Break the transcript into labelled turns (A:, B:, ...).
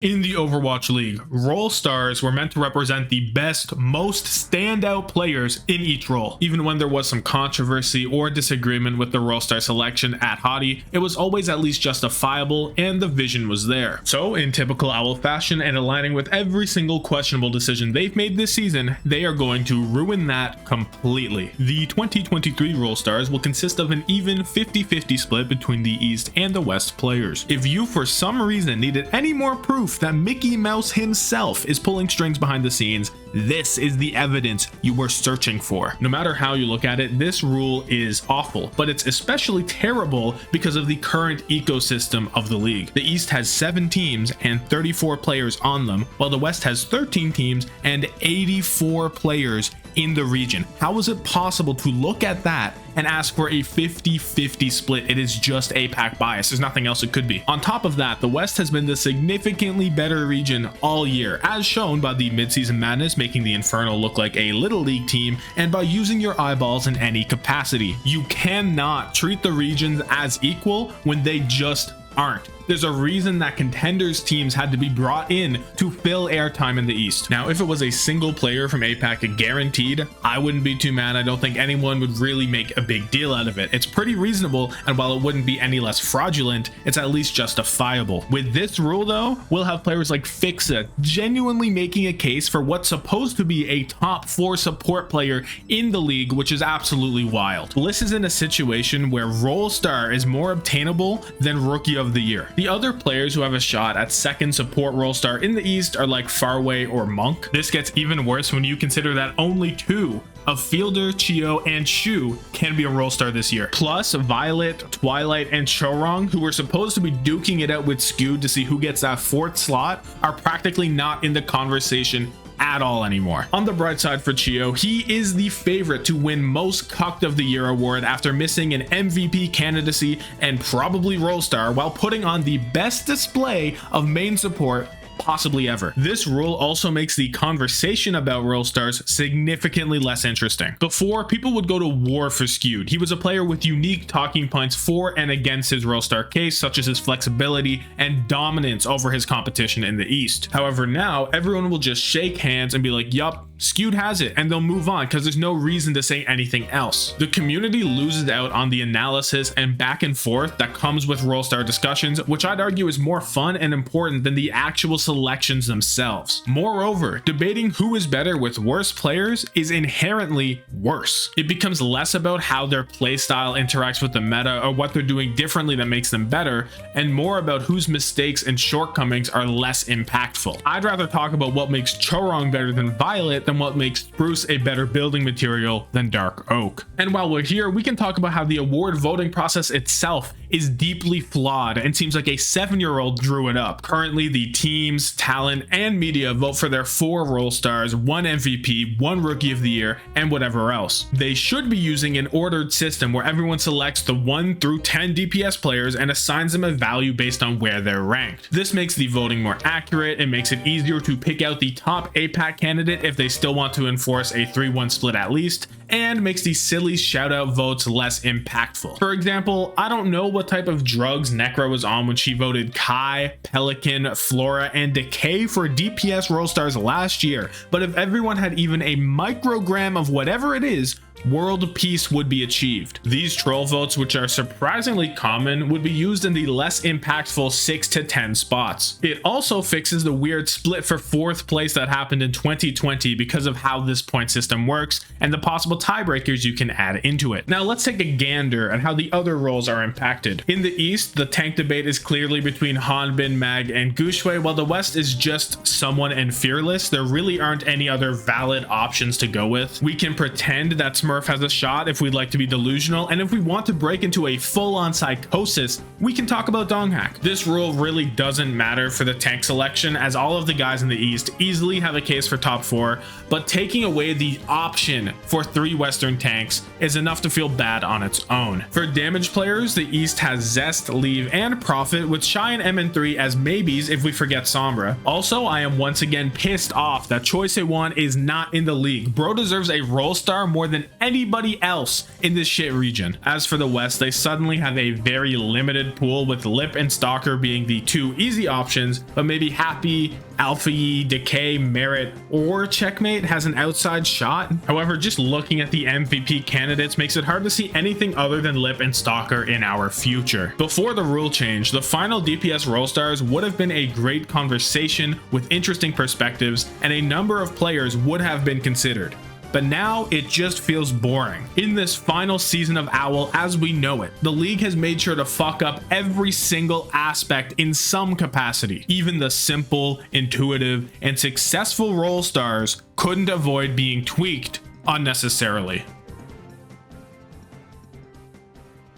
A: In the Overwatch League, role stars were meant to represent the best, most standout players in each role. Even when there was some controversy or disagreement with the role star selection at Hottie, it was always at least justifiable and the vision was there. So, in typical Owl fashion and aligning with every single questionable decision they've made this season, they are going to ruin that completely. The 2023 role stars will consist of an even 50-50 split between the East and the West players. If you for some reason needed any more proof that Mickey Mouse himself is pulling strings behind the scenes, this is the evidence you were searching for. No matter how you look at it, this rule is awful, but it's especially terrible because of the current ecosystem of the league. The East has 7 teams and 34 players on them, while the West has 13 teams and 84 players in the region. How is it possible to look at that and ask for a 50-50 split? It is just APAC bias. There's nothing else it could be. On top of that, the West has been the significantly better region all year, as shown by the midseason madness making the Infernal look like a little league team, and by using your eyeballs in any capacity. You cannot treat the regions as equal when they just aren't. There's a reason that contenders teams had to be brought in to fill airtime in the East. Now, if it was a single player from APAC guaranteed, I wouldn't be too mad. I don't think anyone would really make a big deal out of it. It's pretty reasonable, and while it wouldn't be any less fraudulent, it's at least justifiable. With this rule though, we'll have players like Fixa genuinely making a case for what's supposed to be a top 4 support player in the league, which is absolutely wild. Bliss is in a situation where Role Star is more obtainable than Rookie of the Year. The other players who have a shot at second support role star in the East are like Farway or Monk. This gets even worse when you consider that only 2 of Fielder, Chio, and Shu can be a role star this year. Plus, Violet, Twilight, and Chorong, who were supposed to be duking it out with Scoot to see who gets that 4th slot, are practically not in the conversation at all anymore. On the bright side for Chio, he is the favorite to win Most Cucked of the Year award after missing an MVP candidacy and probably role star while putting on the best display of main support possibly ever. This rule also makes the conversation about role stars significantly less interesting. Before, people would go to war for Skewed. He was a player with unique talking points for and against his role star case, such as his flexibility and dominance over his competition in the East. However, now everyone will just shake hands and be like, yup, Skewed has it, and they'll move on because there's no reason to say anything else. The community loses out on the analysis and back and forth that comes with role star discussions, which I'd argue is more fun and important than the actual selections themselves. Moreover, debating who is better with worse players is inherently worse. It becomes less about how their playstyle interacts with the meta or what they're doing differently that makes them better, and more about whose mistakes and shortcomings are less impactful. I'd rather talk about what makes Chorong better than Violet than what makes Spruce a better building material than Dark Oak. And while we're here, we can talk about how the award voting process itself is deeply flawed and seems like a 7-year-old drew it up. Currently, the teams, talent, and media vote for their 4 role stars, 1 MVP, 1 Rookie of the Year, and whatever else. They should be using an ordered system where everyone selects the 1 through 10 DPS players and assigns them a value based on where they're ranked. This makes the voting more accurate. It makes it easier to pick out the top APAC candidate if they still want to enforce a 3-1 split at least, and makes these silly shoutout votes less impactful. For example, I don't know what type of drugs Necro was on when she voted Kai, Pelican, Flora, and Decay for DPS role stars last year, but if everyone had even a microgram of whatever it is, world peace would be achieved. These troll votes, which are surprisingly common, would be used in the less impactful 6 to 10 spots. It also fixes the weird split for 4th place that happened in 2020 because of how this point system works and the possible tiebreakers you can add into it. Now let's take a gander at how the other roles are impacted. In the East, the tank debate is clearly between Hanbin, Mag, and Gushue, while the West is just Someone and Fearless. There really aren't any other valid options to go with. We can pretend that Smurf has a shot if we'd like to be delusional, and if we want to break into a full-on psychosis, we can talk about Donghack. This rule really doesn't matter for the tank selection, as all of the guys in the East easily have a case for top 4, but taking away the option for 3 Western tanks is enough to feel bad on its own. For damage players, the East has Zest, Leave, and Profit, with Shy and MN3 as maybes if we forget Sombra. Also, I am once again pissed off that Choi Se-won is not in the league. Bro deserves a role star more than anybody else in this shit region. As for the West, they suddenly have a very limited pool, with Lip and Stalker being the two easy options, but maybe Happy, Alpha Yi, Decay, Merit, or Checkmate has an outside shot. However, just looking at the MVP candidates makes it hard to see anything other than Lip and Stalker in our future. Before the rule change, the final DPS Worldstars would have been a great conversation with interesting perspectives, and a number of players would have been considered. But now it just feels boring. In this final season of OWL as we know it, the league has made sure to fuck up every single aspect in some capacity. Even the simple, intuitive, and successful role stars couldn't avoid being tweaked unnecessarily.